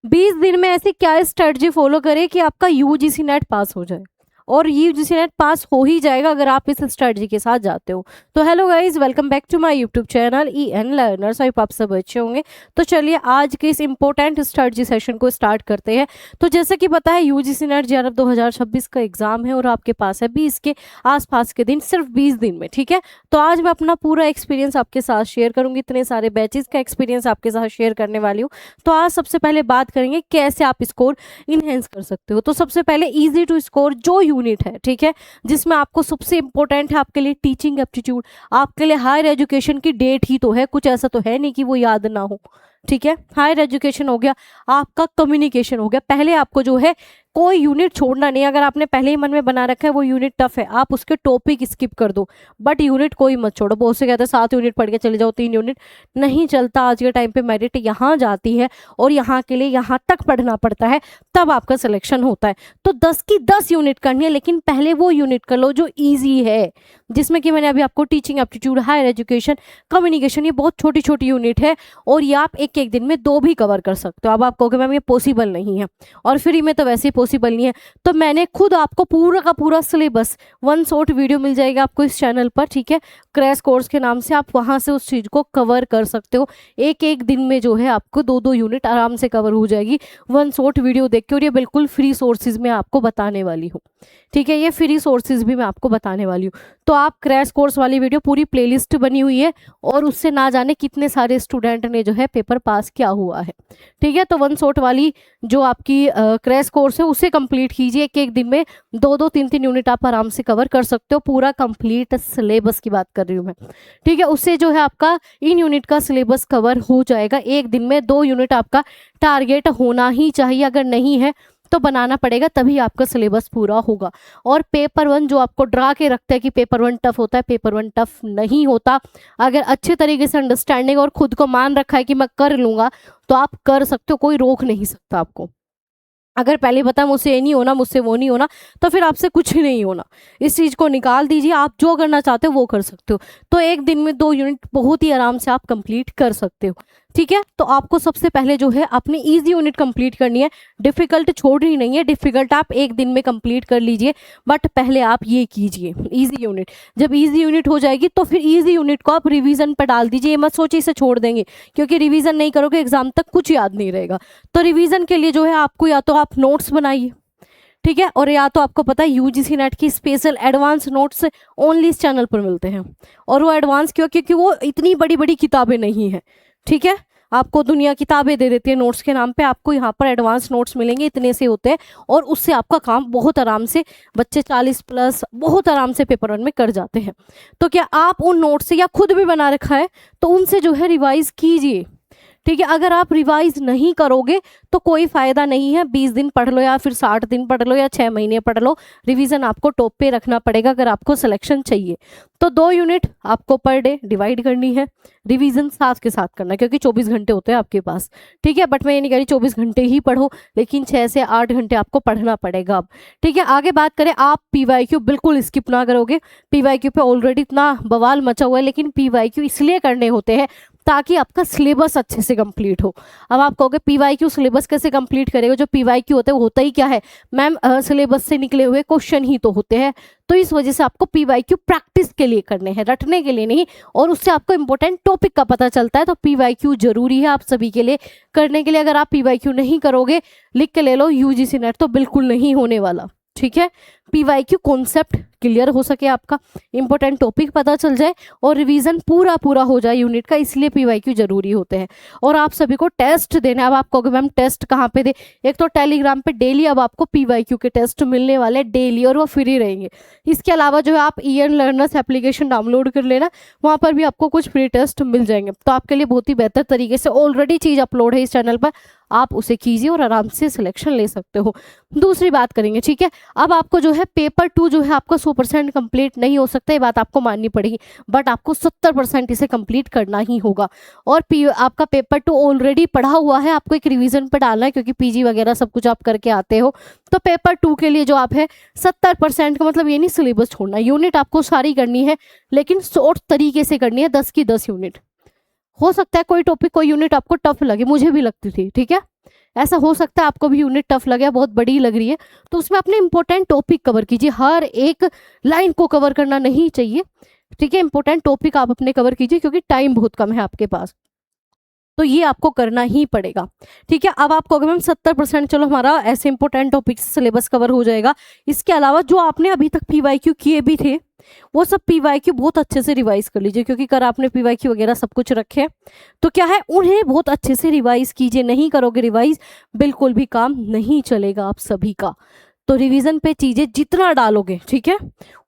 20 दिन में ऐसी क्या स्ट्रेटजी फॉलो करें कि आपका यूजीसी नेट पास हो जाए, और यूजीसी नेट पास हो ही जाएगा अगर आप इस स्ट्रेटजी के साथ जाते हो। तो hello guys, welcome back to my YouTube channel EN learners. I hope आप सब अच्छे होंगे। तो चलिए आज के इस इंपॉर्टेंट स्ट्रेटजी सेशन को स्टार्ट करते हैं। तो जैसे कि पता है यूजीसी नेट JRF 2026 का एग्जाम है और आपके पास है 20 के आसपास के दिन, सिर्फ 20 दिन में, ठीक है। तो आज मैं अपना पूरा एक्सपीरियंस आपके साथ शेयर करूंगी, इतने सारे बैचेस का एक्सपीरियंस आपके साथ शेयर करने वाली हूँ। तो आज सबसे पहले बात करेंगे कैसे आप स्कोर इनहेंस कर सकते हो। तो सबसे पहले इजी टू स्कोर जो यूनिट है, ठीक है, जिसमें आपको सबसे इंपॉर्टेंट है आपके लिए टीचिंग एप्टीट्यूड। आपके लिए हायर एजुकेशन की डेट ही तो है, कुछ ऐसा तो है नहीं कि वो याद ना हो, ठीक है। हायर एजुकेशन हो गया, आपका कम्युनिकेशन हो गया। पहले आपको जो है कोई यूनिट छोड़ना नहीं। अगर आपने पहले ही मन में बना रखा है वो यूनिट टफ है, आप उसके टॉपिक स्किप कर दो, बट यूनिट कोई मत छोड़ो। बहुत से कहते हैं 7 यूनिट पढ़ के चले जाओ, 3 यूनिट नहीं चलता। आज के टाइम पे मेरिट यहाँ जाती है और यहाँ के लिए यहाँ तक पढ़ना पड़ता है, तब आपका सिलेक्शन होता है। तो 10 की 10 यूनिट करनी है, लेकिन पहले वो यूनिट कर लो जो ईजी है, जिसमें कि मैंने अभी आपको teaching aptitude, higher education, communication, ये बहुत छोटी छोटी यूनिट है और ये आप एक एक दिन में 2 भी कवर कर सकते हो। अब आप कहोगे मैम ये पॉसिबल नहीं है, और फ्री में तो वैसे ही पॉसिबल नहीं है। तो मैंने खुद आपको पूरा का पूरा सिलेबस, वन शॉट वीडियो मिल जाएगा आपको इस चैनल पर, ठीक है, क्रैश कोर्स के नाम से। आप वहां से उस चीज को कवर कर सकते हो। एक एक दिन में जो है आपको 2-2 यूनिट आराम से कवर हो जाएगी वन शॉट वीडियो देख के। और ये बिल्कुल फ्री सोर्सेज में आपको बताने वाली हूँ, ठीक है, ये फ्री सोर्सेज भी मैं आपको बताने वाली हूँ। तो आप क्रैश कोर्स वाली वीडियो, पूरी प्लेलिस्ट बनी हुई है और उससे ना जाने कितने सारे स्टूडेंट ने जो है पेपर पास किया हुआ है, ठीक है। तो वन शॉट वाली जो आपकी क्रैश कोर्स है उसे कंप्लीट कीजिए। एक एक दिन में 2-2, 3-3 यूनिट आप आराम से कवर कर सकते हो। पूरा कंप्लीट सिलेबस की बात कर रही हूँ मैं, ठीक है। उससे जो है आपका इन यूनिट का सिलेबस कवर हो जाएगा। एक दिन में 2 यूनिट आपका टारगेट होना ही चाहिए, अगर नहीं है तो बनाना पड़ेगा, तभी आपका सिलेबस पूरा होगा। और पेपर 1 जो आपको डरा के रखता है कि पेपर 1 टफ होता है, पेपर 1 टफ नहीं होता। अगर अच्छे तरीके से अंडरस्टैंडिंग और खुद को मान रखा है कि मैं कर लूंगा, तो आप कर सकते हो, कोई रोक नहीं सकता आपको। अगर पहले पता मुझसे ये नहीं होना, मुझसे वो नहीं होना, तो फिर आपसे कुछ नहीं होना। इस चीज़ को निकाल दीजिए, आप जो करना चाहते हो वो कर सकते हो। तो एक दिन में 2 यूनिट बहुत ही आराम से आप कंप्लीट कर सकते हो, ठीक है। तो आपको सबसे पहले जो है अपनी इजी यूनिट कंप्लीट करनी है, डिफिकल्ट छोड़नी नहीं है। डिफिकल्ट आप एक दिन में कंप्लीट कर लीजिए, बट पहले आप ये कीजिए इजी यूनिट। जब इजी यूनिट हो जाएगी तो फिर इजी यूनिट को आप रिवीजन पर डाल दीजिए। ये मत सोचिए इसे छोड़ देंगे, क्योंकि रिवीजन नहीं करोगे एग्जाम तक कुछ याद नहीं रहेगा। तो रिवीजन के लिए जो है आपको या तो आप नोट्स बनाइए, ठीक है, और या तो आपको पता है यूजीसी नेट की स्पेशल एडवांस नोट्स ओनली इस चैनल पर मिलते हैं। और वो एडवांस क्यों? क्योंकि वो इतनी बड़ी बड़ी किताबें नहीं है, ठीक है। आपको दुनिया किताबें दे देती है नोट्स के नाम पे, आपको यहाँ पर एडवांस नोट्स मिलेंगे, इतने से होते हैं। और उससे आपका काम बहुत आराम से, बच्चे 40+ बहुत आराम से पेपर 1 में कर जाते हैं। तो क्या आप उन नोट्स से, या खुद भी बना रखा है, तो उनसे जो है रिवाइज कीजिए, ठीक है। अगर आप रिवाइज नहीं करोगे तो कोई फायदा नहीं है। 20 दिन पढ़ लो या फिर 60 दिन पढ़ लो या 6 महीने पढ़ लो, रिवीजन आपको टॉप पे रखना पड़ेगा अगर आपको सिलेक्शन चाहिए। तो 2 यूनिट आपको पर डे डिवाइड करनी है, रिवीजन साथ के साथ करना है, क्योंकि 24 घंटे होते हैं आपके पास, ठीक है। बट मैं ये नहीं कह रही 24 घंटे ही पढ़ो, लेकिन 6 से 8 घंटे आपको पढ़ना पड़ेगा अब, ठीक है। आगे बात करें, आप PYQ बिल्कुल स्किप ना करोगे। PYQ पे ऑलरेडी इतना बवाल मचा हुआ है, लेकिन PYQ इसलिए करने होते हैं ताकि आपका सिलेबस अच्छे से कंप्लीट हो। अब आप कहोगे PYQ सिलेबस कैसे कंप्लीट करेगा? जो PYQ होता है वो होता ही क्या है मैम? सिलेबस से निकले हुए क्वेश्चन ही तो होते हैं। तो इस वजह से आपको PYQ प्रैक्टिस के लिए करने हैं, रटने के लिए नहीं। और उससे आपको इंपॉर्टेंट टॉपिक का पता चलता है। तो PYQ जरूरी है आप सभी के लिए करने के लिए। अगर आप PYQ नहीं करोगे, लिख के ले लो, UGC नेट तो बिल्कुल नहीं होने वाला, ठीक है। PYQ कॉन्सेप्ट क्लियर हो सके, आपका इंपॉर्टेंट टॉपिक पता चल जाए और रिवीजन पूरा पूरा हो जाए यूनिट का, इसलिए PYQ जरूरी होते हैं। और आप सभी को टेस्ट देना है। अब आप कहोगे मैम टेस्ट कहाँ पे दे? एक तो टेलीग्राम पे डेली अब आपको PYQ के टेस्ट मिलने वाले डेली, और वो फ्री रहेंगे। इसके अलावा जो है आप EN लर्नर्स एप्लीकेशन डाउनलोड कर लेना, वहाँ पर भी आपको कुछ फ्री टेस्ट मिल जाएंगे। तो आपके लिए बहुत ही बेहतर तरीके से ऑलरेडी चीज़ अपलोड है इस चैनल पर, आप उसे कीजिए और आराम से सिलेक्शन ले सकते हो। दूसरी बात करेंगे, ठीक है। अब आपको जो है पेपर 2 जो है आपका 100% कंप्लीट नहीं हो सकता, ये बात आपको माननी पड़ेगी, बट आपको 70% इसे कंप्लीट करना ही होगा। और आपका पेपर 2 ऑलरेडी पढ़ा हुआ है, आपको एक रिवीजन पर डालना है, क्योंकि PG वगैरह सब कुछ आप करके आते हो। तो पेपर 2 के लिए जो आप है 70% का मतलब ये नहीं सिलेबस छोड़ना, यूनिट आपको सारी करनी है, लेकिन शॉर्ट तरीके से करनी है, 10 की 10 यूनिट। हो सकता है कोई टॉपिक, कोई यूनिट आपको टफ लगे, मुझे भी लगती थी, ठीक है। ऐसा हो सकता है आपको भी यूनिट टफ लगे, बहुत बड़ी लग रही है, तो उसमें अपने इंपॉर्टेंट टॉपिक कवर कीजिए। हर एक लाइन को कवर करना नहीं चाहिए, ठीक है। इंपॉर्टेंट टॉपिक आप अपने कवर कीजिए क्योंकि टाइम बहुत कम है आपके पास, तो ये आपको करना ही पड़ेगा, ठीक है। अब आप कहोगे मैम 70% चलो हमारा ऐसे इंपॉर्टेंट टॉपिक से सिलेबस कवर हो जाएगा, इसके अलावा जो आपने अभी तक पीवाईक्यू किए भी थे वो सब पीवाईक्यू बहुत अच्छे से रिवाइज कर लीजिए, क्योंकि कर आपने पीवाईक्यू वगैरह सब कुछ रखे, तो क्या है उन्हें बहुत अच्छे से रिवाइज कीजिए। नहीं करोगे रिवाइज बिल्कुल भी काम नहीं चलेगा आप सभी का। तो रिवीजन पे चीज़ें जितना डालोगे, ठीक है,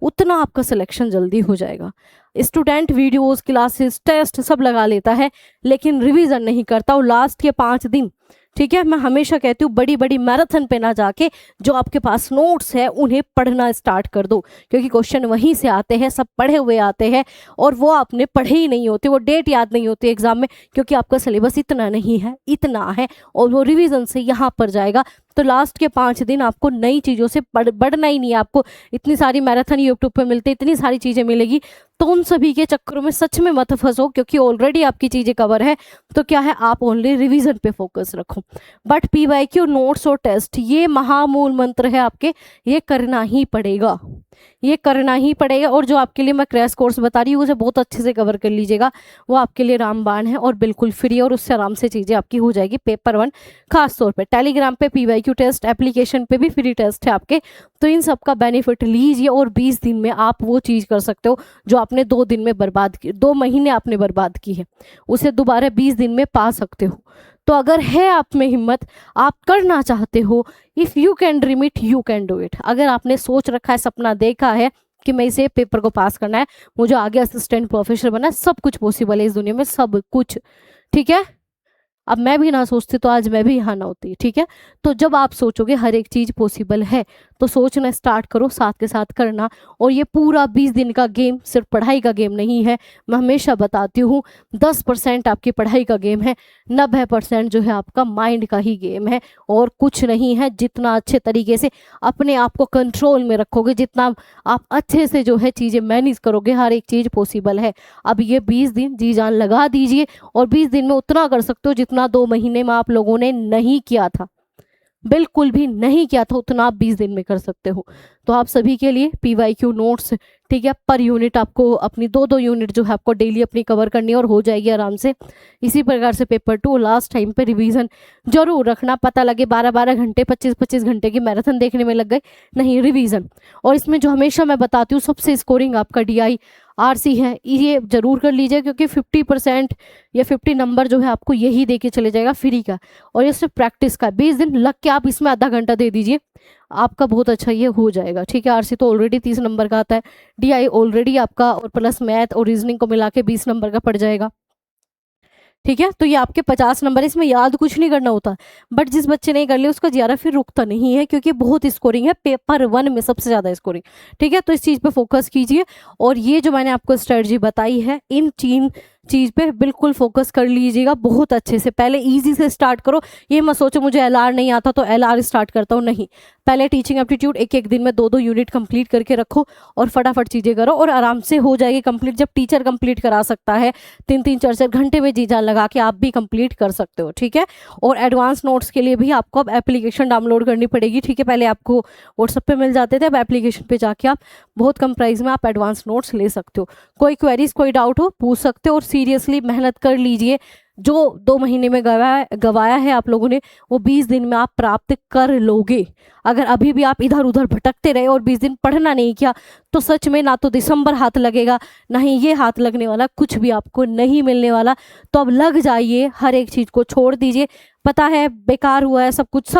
उतना आपका सिलेक्शन जल्दी हो जाएगा। स्टूडेंट वीडियोस, क्लासेस, टेस्ट सब लगा लेता है लेकिन रिवीजन नहीं करता, और लास्ट के 5 दिन, ठीक है, मैं हमेशा कहती हूँ बड़ी बड़ी मैराथन पे ना जाके जो आपके पास नोट्स है उन्हें पढ़ना स्टार्ट कर दो, क्योंकि क्वेश्चन वहीं से आते हैं, सब पढ़े हुए आते हैं, और वो आपने पढ़े ही नहीं होते, वो डेट याद नहीं होती एग्जाम में, क्योंकि आपका सिलेबस इतना नहीं है, इतना है, और वो रिवीजन से यहाँ पर जाएगा। तो लास्ट के 5 दिन आपको नई चीज़ों से बढ़ना ही नहीं है। आपको इतनी सारी मैराथन यूट्यूब पे मिलती है, इतनी सारी चीज़ें मिलेगी, तो उन सभी के चक्करों में सच में मत फंसो, क्योंकि ऑलरेडी आपकी चीज़ें कवर है। तो क्या है, आप ओनली रिवीजन पे फोकस रखो। बट पीवाईक्यू, नोट्स और टेस्ट, ये महामूल मंत्र है आपके, ये करना ही पड़ेगा, ये करना ही पड़ेगा। और जो आपके लिए मैं क्रैश कोर्स बता रही हूँ उसे बहुत अच्छे से कवर कर लीजिएगा, वो आपके लिए रामबाण है और बिल्कुल फ्री, और उससे आराम से चीज़ें आपकी हो जाएगी। पेपर 1 खास तौर पे टेलीग्राम पे पीवाईक्यू टेस्ट, एप्लीकेशन पे भी फ्री टेस्ट है आपके, तो इन सब का बेनिफिट लीजिए, और 20 दिन में आप वो चीज़ कर सकते हो जो आपने 2 दिन में बर्बाद की, 2 महीने आपने बर्बाद की है, उसे दोबारा 20 दिन में पा सकते हो। तो अगर है आप में हिम्मत, आप करना चाहते हो, if you can dream it you can do it. अगर आपने सोच रखा है, सपना देखा है कि मैं इसे पेपर को पास करना है, मुझे आगे असिस्टेंट प्रोफेसर बनना है, सब कुछ पॉसिबल है इस दुनिया में, सब कुछ, ठीक है। अब मैं भी ना सोचती तो आज मैं भी यहाँ ना होती, ठीक है। तो जब आप सोचोगे हर एक चीज़ पॉसिबल है, तो सोचना स्टार्ट करो, साथ के साथ करना। और ये पूरा 20 दिन का गेम सिर्फ पढ़ाई का गेम नहीं है, मैं हमेशा बताती हूँ 10% आपकी पढ़ाई का गेम है, 90% जो है आपका माइंड का ही गेम है, और कुछ नहीं है। जितना अच्छे तरीके से अपने आप को कंट्रोल में रखोगे, जितना आप अच्छे से जो है चीज़ें मैनेज करोगे, हर एक चीज़ पॉसिबल है। अब ये 20 दिन जी जान लगा दीजिए, और 20 दिन में उतना कर सकते हो जितना 2 महीने में आप लोगों ने नहीं किया था, बिल्कुल भी नहीं किया था, उतना आप 20 दिन में कर सकते हो। तो आप सभी के लिए पीवाईक्यू नोट्स, ठीक है, पर यूनिट आपको अपनी 2-2 यूनिट जो है आपको डेली अपनी कवर करनी है, और हो जाएगी आराम से। इसी प्रकार से पेपर 2 लास्ट टाइम पे रिवीजन जरूर रखना, पता लगे 12-12 घंटे 25-25 घंटे की मैराथन देखने में लग गए, नहीं, रिवीजन। और इसमें जो हमेशा मैं बताती हूँ सबसे स्कोरिंग आपका DI RC है, ये जरूर कर लीजिए, क्योंकि 50% या 50 नंबर जो है आपको यही दे के चले जाएगा फ्री का, और ये सिर्फ प्रैक्टिस का। 20 दिन लग के आप इसमें आधा घंटा दे दीजिए, आपका बहुत अच्छा ये हो जाएगा, ठीक है। RC तो ऑलरेडी 30 नंबर का आता है, DI ऑलरेडी आपका, और प्लस मैथ और रीजनिंग को मिला के 20 नंबर का पड़ जाएगा, ठीक है। तो ये आपके 50 नंबर, इसमें याद कुछ नहीं करना होता, बट जिस बच्चे ने कर लिया उसका ज़्यादा फिर रुकता नहीं है, क्योंकि बहुत स्कोरिंग है, पेपर 1 में सबसे ज़्यादा स्कोरिंग, ठीक है। तो इस चीज़ पे फोकस कीजिए, और ये जो मैंने आपको स्ट्रेटजी बताई है, इन 3 चीज़ पे बिल्कुल फोकस कर लीजिएगा बहुत अच्छे से। पहले इजी से स्टार्ट करो, ये मत सोचो मुझे LR नहीं आता तो LR स्टार्ट करता हूँ, नहीं। पहले टीचिंग एप्टीट्यूड एक दिन में 2-2 यूनिट कंप्लीट करके रखो, और फटाफट चीज़ें करो, और आराम से हो जाएगी कंप्लीट। जब टीचर कंप्लीट करा सकता है 3-3 4-4 घंटे में जी जान लगा के, आप भी कंप्लीट कर सकते हो, ठीक है। और एडवांस नोट्स के लिए भी आपको अब एप्लीकेशन डाउनलोड करनी पड़ेगी, ठीक है। पहले आपको व्हाट्सएप पे मिल जाते थे, अब एप्लीकेशन पे जाके आप बहुत कम प्राइस में आप एडवांस नोट्स ले सकते हो। कोई क्वेरीज, कोई डाउट हो पूछ सकते हो, और सीरियसली मेहनत कर लीजिए। जो 2 महीने में गवाया है आप लोगों ने, वो 20 दिन में आप प्राप्त कर लोगे। अगर अभी भी आप इधर उधर भटकते रहे और 20 दिन पढ़ना नहीं किया, तो सच में ना तो दिसंबर हाथ लगेगा, ना ही ये हाथ लगने वाला, कुछ भी आपको नहीं मिलने वाला। तो अब लग जाइए, हर एक चीज़ को छोड़ दीजिए, पता है बेकार हुआ है सब कुछ,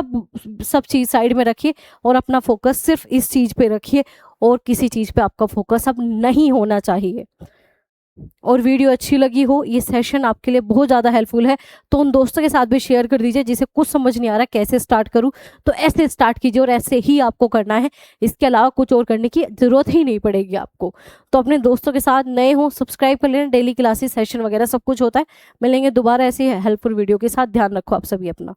सब चीज़ साइड में रखिए, और अपना फोकस सिर्फ इस चीज़ पे रखिए, और किसी चीज़ पे आपका फोकस अब नहीं होना चाहिए। और वीडियो अच्छी लगी हो, ये सेशन आपके लिए बहुत ज़्यादा हेल्पफुल है, तो उन दोस्तों के साथ भी शेयर कर दीजिए जिसे कुछ समझ नहीं आ रहा कैसे स्टार्ट करूं, तो ऐसे स्टार्ट कीजिए, और ऐसे ही आपको करना है, इसके अलावा कुछ और करने की ज़रूरत ही नहीं पड़ेगी आपको। तो अपने दोस्तों के साथ, नए हो सब्सक्राइब कर लेना, डेली क्लासेस, सेशन वगैरह सब कुछ होता है। मिलेंगे दोबारा ऐसे हेल्पफुल वीडियो के साथ, ध्यान रखो आप सभी अपना।